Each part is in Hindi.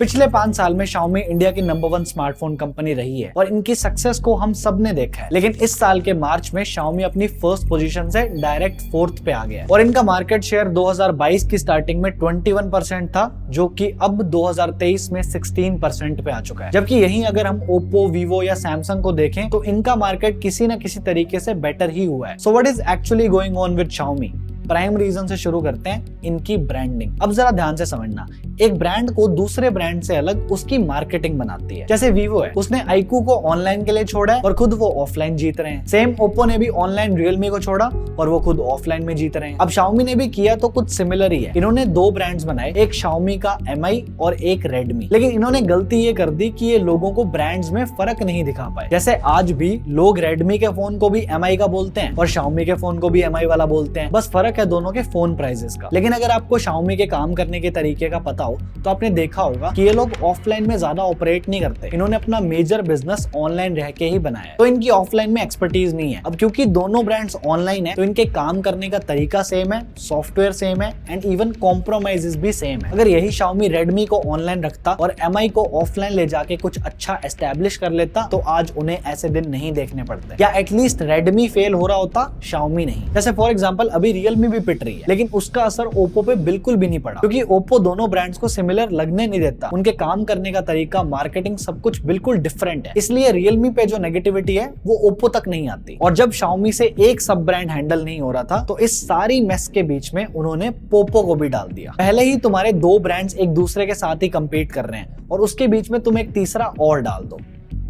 पिछले 5 साल में Xiaomi इंडिया की नंबर 1 स्मार्टफोन कंपनी रही है और इनकी सक्सेस को हम सब ने देखा है। लेकिन इस साल के मार्च में Xiaomi अपनी फर्स्ट पोजीशन से डायरेक्ट 4th पे आ गया और इनका मार्केट शेयर 2022 की स्टार्टिंग में 21% था, जो कि अब 2023 में 16% पे आ चुका है। जबकि यहीं अगर हम Oppo, Vivo या Samsung को देखें तो इनका मार्केट किसी न किसी तरीके से बेटर ही हुआ है। So what is actually going on with Xiaomi? Prime region से शुरू करते हैं, इनकी ब्रांडिंग। अब जरा ध्यान से समझना, एक ब्रांड को दूसरे ब्रांड से अलग उसकी मार्केटिंग बनाती है। जैसे वीवो है, उसने iQOO को ऑनलाइन के लिए छोड़ा है और खुद वो ऑफलाइन जीत रहे हैं। सेम ओप्पो ने भी ऑनलाइन Realme को छोड़ा और वो खुद ऑफलाइन में जीत रहे हैं। अब Xiaomi ने भी किया तो कुछ सिमिलर ही है। इन्होंने 2 ब्रांड्स बनाए, एक Xiaomi का Mi और एक Redmi। लेकिन इन्होंने गलती ये कर दी कि ये लोगों को ब्रांड्स में फर्क नहीं दिखा पाए। जैसे आज भी लोग Redmi के फोन को भी Mi का बोलते हैं और Xiaomi के फोन को भी Mi वाला बोलते हैं, बस फर्क है दोनों के फोन प्राइसेस का। लेकिन अगर आपको Xiaomi के काम करने के तरीके का पता हो तो आपने देखा होगा कि ये लोग ऑफलाइन में ज्यादा ऑपरेट नहीं करते। इन्होंने अपना मेजर बिजनेस ऑनलाइन रह के ही बनाया है, तो इनकी ऑफलाइन में एक्सपर्टीज नहीं है। अब क्योंकि दोनों ब्रांड्स ऑनलाइन है तो इनके काम करने का तरीका सेम है, सॉफ्टवेयर सेम है एंड इवन कॉम्प्रोमाइजेस भी सेम है। अगर यही Xiaomi Redmi को ऑनलाइन रखता और Mi को ऑफलाइन ले जाके कुछ अच्छा एस्टेब्लिश कर लेता तो आज उन्हें ऐसे दिन नहीं देखने पड़ते, या एटलीस्ट Redmi फेल हो रहा होता, Xiaomi नहीं। जैसे फॉर एग्जांपल अभी Realme भी पिट रही है, लेकिन उसका असर Oppo पे बिल्कुल भी नहीं पड़ा, क्योंकि Oppo दोनों ब्रांड्स को सिमिलर लगने नहीं देता। उनके काम करने का तरीका, मार्केटिंग, सब कुछ बिल्कुल डिफरेंट है। इसलिए Realme पे जो नेगेटिविटी है वो Oppo तक नहीं आती। और जब Xiaomi से एक सब ब्रांड हैंडल नहीं हो रहा था तो इस सारी मेस के बीच में उन्होंने Popo को भी डाल दिया। पहले ही तुम्हारे 2 ब्रांड्स एक दूसरे के साथ ही कंपीट कर रहे हैं और उसके बीच में तुम एक तीसरा और डाल दो।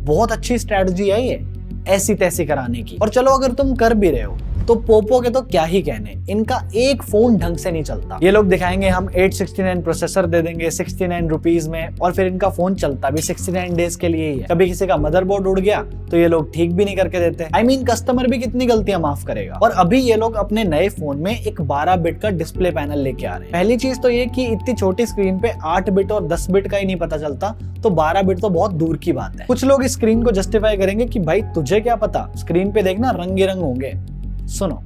बहुत अच्छी स्ट्रेटजी है ये ऐसी तैसी कराने की। और चलो अगर तुम कर भी रहे हो तो पोपो के तो क्या ही कहने, इनका एक फोन ढंग से नहीं चलता। ये लोग दिखाएंगे हम 869 प्रोसेसर दे देंगे 69 रुपीज में, और फिर इनका फोन चलता भी 69 डेज के लिए ही है। कभी किसी का मदरबोर्ड उड़ गया तो ये लोग ठीक भी नहीं करके देते। I mean, कस्टमर भी कितनी गलतियां माफ करेगा। और अभी ये लोग अपने नए फोन में एक 12 बिट का डिस्प्ले पैनल लेके आ रहे हैं। पहली चीज तो ये कि इतनी छोटी स्क्रीन पे 8 बिट और 10 बिट का ही नहीं पता चलता, तो 12 बिट तो बहुत दूर की बात है। कुछ लोग इस स्क्रीन को जस्टिफाई करेंगे कि भाई तुझे क्या पता, स्क्रीन पे देखना रंग रंग होंगे। सुनो,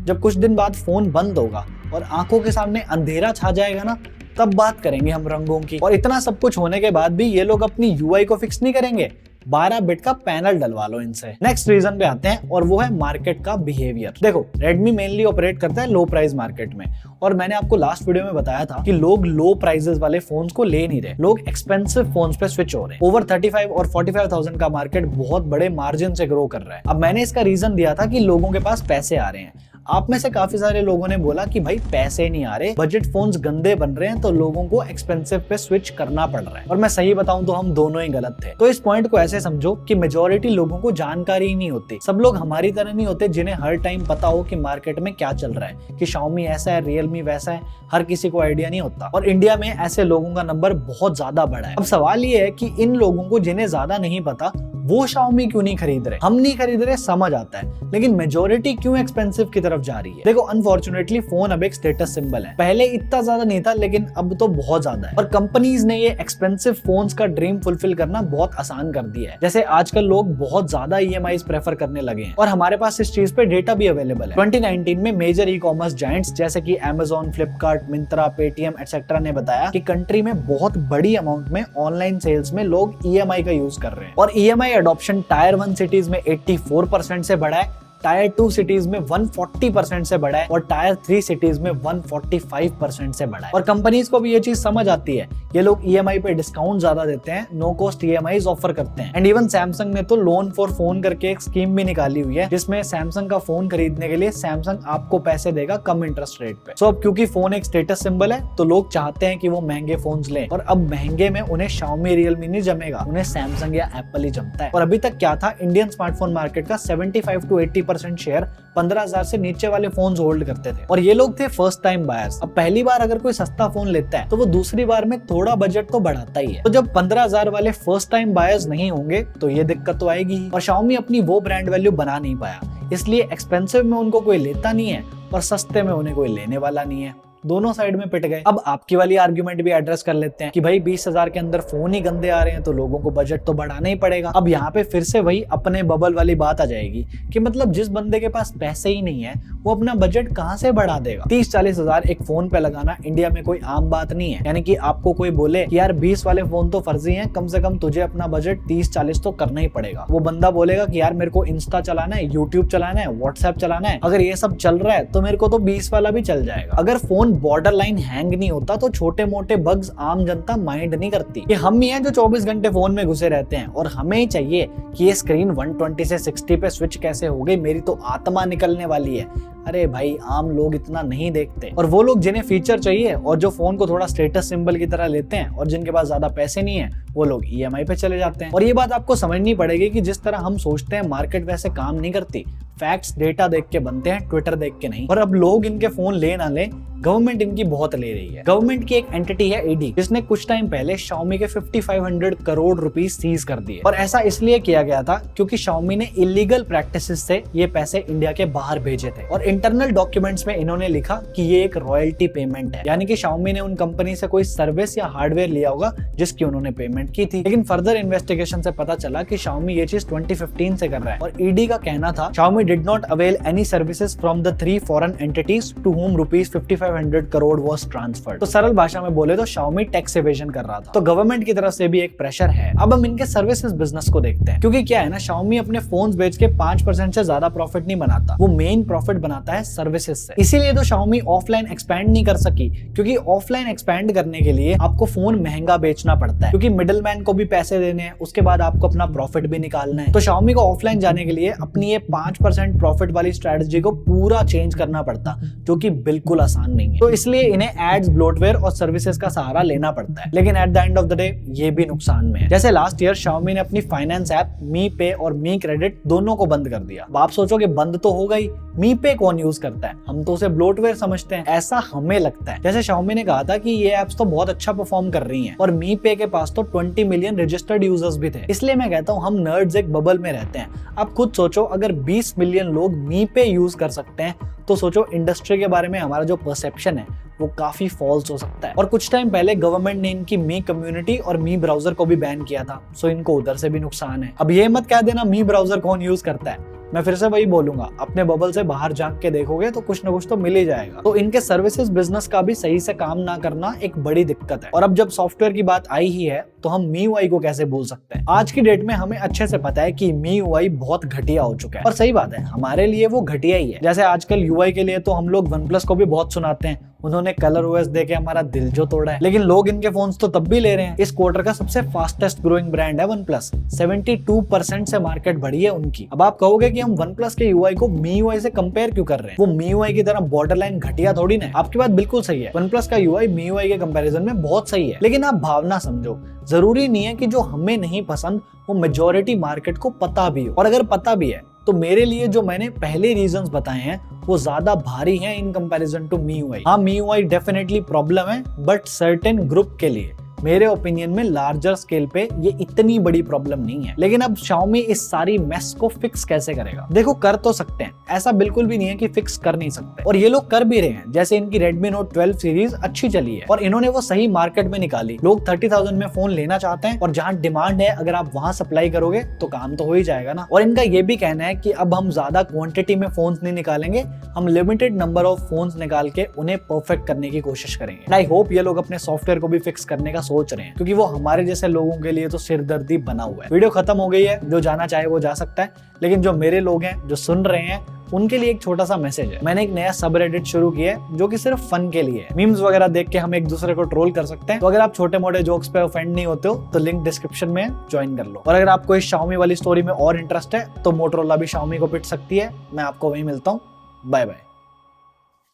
जब कुछ दिन बाद फोन बंद होगा और आंखों के सामने अंधेरा छा जाएगा ना, तब बात करेंगे हम रंगों की। और इतना सब कुछ होने के बाद भी ये लोग अपनी यूआई को फिक्स नहीं करेंगे, 12 बिट का पैनल डलवा लो इनसे। नेक्स्ट रीजन पे आते हैं और वो है मार्केट का बिहेवियर। देखो, Redmi मेनली ऑपरेट करता है लो प्राइस मार्केट में, और मैंने आपको लास्ट वीडियो में बताया था कि लोग लो प्राइसेस वाले फोन्स को ले नहीं रहे, लोग एक्सपेंसिव फोन्स पे स्विच हो रहे हैं। ओवर 35 और 45,000 का मार्केट बहुत बड़े मार्जिन से ग्रो कर रहा है। अब मैंने इसका रीजन दिया था कि लोगों के पास पैसे आ रहे हैं। आप में से काफी सारे लोगों ने बोला कि भाई पैसे नहीं आ रहे, बजट फोन्स गंदे बन रहे हैं, तो लोगों को एक्सपेंसिव पे स्विच करना पड़ रहा है। और मैं सही बताऊं तो हम दोनों ही गलत थे। तो इस पॉइंट को ऐसे समझो कि मेजॉरिटी लोगों को जानकारी ही नहीं होती। सब लोग हमारी तरह नहीं होते जिन्हें हर टाइम पता हो कि मार्केट में क्या चल रहा है, कि Xiaomi ऐसा है, Realme वैसा है, हर किसी को आइडिया नहीं होता। और इंडिया में ऐसे लोगों का नंबर बहुत ज्यादा बड़ा है। अब सवाल ये है कि इन लोगों को जिन्हें ज्यादा नहीं पता वो Xiaomi क्यों नहीं खरीद रहे। हम नहीं खरीद रहे समझ आता है, लेकिन मेजॉरिटी क्यों एक्सपेंसिव की तरफ जा रही है। देखो, अनफॉर्चुनेटली फोन अब एक स्टेटस सिंबल है। पहले इतना ज्यादा नहीं था, लेकिन अब तो बहुत ज्यादा है। और कंपनीज ने ये एक्सपेंसिव फोन्स का ड्रीम फुलफिल करना बहुत आसान कर दिया है। जैसे आजकल लोग बहुत ज्यादा EMIs प्रेफर करने लगे हैं, और हमारे पास इस चीज पे डेटा भी अवेलेबल है। 2019 में मेजर ई-कॉमर्स जायंट्स जैसे कि Amazon, Flipkart, Myntra, Paytm etcetera ने बताया कि कंट्री में बहुत बड़ी अमाउंट में ऑनलाइन सेल्स में लोग EMI का यूज कर रहे हैं। और EMI एडॉप्शन टायर 1 सिटीज में 84% से बढ़ा है, टायर 2 सिटीज में 140% से बढ़ा है, और टायर 3 सिटीज में 145% से बढ़ा है। और कंपनीज को भी ये चीज समझ आती है, ये लोग EMI पे डिस्काउंट ज्यादा देते हैं, नो कॉस्ट EMIs ऑफर करते हैं। एंड इवन सैमसंग ने तो लोन फॉर फोन करके एक स्कीम भी निकाली हुई है, जिसमें सैमसंग का फोन खरीदने के लिए सैमसंग आपको पैसे देगा कम इंटरेस्ट रेट पे। सो अब क्योंकि फोन एक स्टेटस सिंबल है, तो लोग चाहते हैं कि वो महंगे फोन लें, और अब महंगे में उन्हें Xiaomi, Realme नहीं जमेगा, उन्हें सैमसंग या एप्पल ही जमता है। और अभी तक क्या था, इंडियन स्मार्टफोन मार्केट का 75 to 80% शेयर 15,000 से नीचे वाले फोन्स होल्ड करते थे, और ये लोग थे फर्स्ट टाइम बायर्स। अब पहली बार अगर कोई सस्ता फोन लेता है तो वो दूसरी बार में थोड़ा बजट तो बढ़ाता ही है। तो जब 15,000 वाले फर्स्ट टाइम बायर्स नहीं होंगे तो ये दिक्कत तो आएगी ही। और Xiaomi अपनी वो ब्रांड वैल्यू बना नहीं पाया, इसलिए एक्सपेंसिव में उनको कोई लेता नहीं है और सस्ते में उन्हें कोई लेने वाला नहीं है। दोनों साइड में पिट गए। अब आपकी वाली आर्ग्यूमेंट भी एड्रेस कर लेते हैं कि भाई 20,000 के अंदर फोन ही गंदे आ रहे हैं तो लोगों को बजट तो बढ़ाना ही पड़ेगा। अब यहाँ पे फिर से वही अपने बबल वाली बात आ जाएगी कि मतलब जिस बंदे के पास पैसे ही नहीं है वो अपना बजट कहाँ से बढ़ा देगा। 30-40 हजार एक फोन पे लगाना इंडिया में कोई आम बात नहीं है। यानी कि आपको कोई बोले कि यार 20 वाले फोन तो फर्जी हैं, कम से कम तुझे अपना बजट 30-40 तो करना ही पड़ेगा। वो बंदा बोलेगा कि यार मेरे को इंस्टा चलाना है, यूट्यूब चलाना है, व्हाट्सएप चलाना है, अगर ये सब चल रहा है तो मेरे को तो 20 वाला भी चल जाएगा। अगर फोन बॉर्डर लाइन हैंग नहीं होता तो छोटे मोटे बग्स आम जनता माइंड नहीं करती। ये हम ही हैं जो 24 घंटे फोन में घुसे रहते हैं और हमें ही चाहिए कि ये स्क्रीन 120 से 60 पे स्विच कैसे हो गई, मेरी तो आत्मा निकलने वाली है। अरे भाई आम लोग इतना नहीं देखते। और वो लोग जिन्हें फीचर चाहिए और जो फोन को थोड़ा स्टेटस सिंबल की तरह लेते हैं और जिनके पास ज्यादा पैसे नहीं है वो लोग EMI पे चले जाते हैं। और ये बात आपको समझनी पड़ेगी कि जिस तरह हम सोचते हैं मार्केट वैसे काम नहीं करती। फैक्ट्स डेटा देख के बनते हैं, ट्विटर देख के नहीं। और अब लोग इनके फोन ले ना ले, गवर्नमेंट इनकी बहुत ले रही है। गवर्नमेंट की एक एंटिटी है ED, जिसने कुछ टाइम पहले Xiaomi के 5500 करोड़ रुपीस सीज कर दिए। और ऐसा इसलिए किया गया था क्योंकि Xiaomi ने इलीगल प्रैक्टिसेस से ये पैसे इंडिया के बाहर भेजे थे। और इंटरनल डॉक्यूमेंट्स में इन्होंने लिखा कि ये एक रॉयल्टी पेमेंट है, यानी कि Xiaomi ने उन कंपनी से कोई सर्विस या हार्डवेयर लिया होगा जिसकी उन्होंने पेमेंट की थी। लेकिन फर्दर इन्वेस्टिगेशन से पता चला कि Xiaomi ये चीज 2015 से कर रहा है। और ED का कहना था Xiaomi did not avail any services from the 3 foreign entities to whom rupees 5500 crore was transferred। तो सरल भाषा में बोले तो Xiaomi टैक्स एवेजन कर रहा था। तो गवर्नमेंट की तरफ से भी एक प्रेशर है। अब हम इनके सर्विसेज बिजनेस को देखते हैं, क्योंकि क्या है ना, Xiaomi अपने फोन्स बेच के 5% से ज्यादा प्रॉफिट नहीं बनाता, वो मेन प्रॉफिट बनाता है सर्विसेज से। इसीलिए तो Xiaomi ऑफलाइन एक्सपैंड नहीं कर सकी, क्योंकि ऑफलाइन एक्सपैंड करने के लिए आपको फोन महंगा बेचना पड़ता है, क्योंकि मिडिल मैन को भी पैसे देने हैं, उसके बाद आपको अपना प्रॉफिट भी निकालना है। तो Xiaomi को ऑफलाइन जाने के लिए अपनी ये 5% प्रॉफिट वाली स्ट्रेटजी को पूरा चेंज करना पड़ता, जो कि बिल्कुल आसान नहीं है। तो इसलिए इन्हें एड्स, ब्लोटवेयर और सर्विसेज का सहारा लेना पड़ता है। लेकिन at the end of the day ये भी नुकसान में है। जैसे लास्ट ईयर Xiaomi ने अपनी फाइनेंस ऐप Mi Pay और Mi Credit दोनों को बंद कर दिया। अब आप सोचोगे बंद तो हो गई, Mi Pay कौन यूज करता है? हम तो उसे ब्लोटवेयर समझते हैं, ऐसा हमें लगता है। जैसे Xiaomi ने कहा था कि ये एप्स तो बहुत अच्छा परफॉर्म कर रही हैं और Mi Pay के पास तो 20 मिलियन रजिस्टर्ड यूजर्स भी थे। इसलिए मैं कहता हूँ हम नर्ड्स एक बबल में रहते हैं। आप खुद सोचो, अगर 20 मिलियन लोग Mi Pay यूज कर सकते हैं तो सोचो इंडस्ट्री के बारे में हमारा जो परसेप्शन है वो काफी फॉल्स हो सकता है। और कुछ टाइम पहले गवर्नमेंट ने इनकी मी कम्युनिटी और मी ब्राउजर को भी बैन किया था, सो इनको उधर से भी नुकसान है। अब ये मत कह देना मी ब्राउजर कौन यूज करता है, मैं फिर से वही बोलूंगा, अपने बबल से बाहर झांक के देखोगे तो कुछ ना कुछ तो मिल ही जाएगा। तो इनके सर्विसेज बिजनेस का भी सही से काम ना करना एक बड़ी दिक्कत है। और अब जब सॉफ्टवेयर की बात आई ही है तो हम MIUI को कैसे भूल सकते हैं। आज की डेट में हमें अच्छे से पता है कि MIUI बहुत घटिया हो चुका है, और सही बात है, हमारे लिए वो घटिया ही है। जैसे आजकल UI के लिए तो हम लोग OnePlus को भी बहुत सुनाते हैं, उन्होंने कलर OS देके हमारा दिल जो तोड़ा है, लेकिन लोग इनके फोन्स तो तब भी ले रहे हैं। इस क्वार्टर का सबसे फास्टेस्ट ग्रोइंग ब्रांड है OnePlus, 72% से मार्केट बढ़ी है उनकी। अब आप कहोगे कि हम OnePlus के UI को MIUI से कंपेयर क्यों कर रहे हैं, वो MIUI की तरह बॉर्डर लाइन घटिया थोड़ी ना। आपकी बात बिल्कुल सही है, OnePlus का UI MIUI के कंपैरिजन में बहुत सही है, लेकिन आप भावना समझो, जरूरी नहीं है कि जो हमें नहीं पसंद वो मेजॉरिटी मार्केट को पता भी हो। और अगर पता भी है तो मेरे लिए जो मैंने पहले रीजंस बताए हैं वो ज्यादा भारी हैं इन कंपैरिजन टू MIUI। हाँ, MIUI डेफिनेटली प्रॉब्लम है, बट सर्टेन ग्रुप के लिए मेरे ओपिनियन में लार्जर स्केल पे ये इतनी बड़ी प्रॉब्लम नहीं है। लेकिन अब Xiaomi इस सारी मेस को फिक्स कैसे करेगा? देखो, कर तो सकते हैं, ऐसा बिल्कुल भी नहीं है कि फिक्स कर नहीं सकते, और ये लोग कर भी रहे हैं। जैसे इनकी Redmi Note 12 सीरीज अच्छी चली है और इन्होंने वो सही मार्केट में निकाली। लोग 30,000 में फोन लेना चाहते हैं और जहां डिमांड है अगर आप वहां सप्लाई करोगे तो काम तो हो ही जाएगा ना। और इनका ये भी कहना है कि अब हम ज्यादा क्वांटिटी में फोन्स नहीं निकालेंगे, हम लिमिटेड नंबर ऑफ फोन्स निकाल के उन्हें परफेक्ट करने की कोशिश करेंगे। आई होप ये लोग अपने सॉफ्टवेयर को भी फिक्स करने का सोच रहे हैं, क्योंकि वो हमारे जैसे लोगों के लिए तो सिरदर्दी बना हुआ है। वीडियो खत्म हो गई है, जो जाना चाहे वो जा सकता है, लेकिन जो मेरे लोग हैं जो सुन रहे हैं उनके लिए एक छोटा सा मैसेज है। मैंने एक नया सब रेडिट शुरू किया है जो कि सिर्फ फन के लिए है। मीम्स वगैरह देख के हम एक दूसरे को ट्रोल कर सकते हैं। तो अगर आप छोटे मोटे जोक्स पे ऑफेंड नहीं होते हो तो लिंक डिस्क्रिप्शन में ज्वाइन कर लो। और अगर आपको इस Xiaomi वाली स्टोरी में और इंटरेस्ट है तो मोटोरोला भी Xiaomi को पिट सकती है। मैं आपको वहीं मिलता हूँ। Bye bye.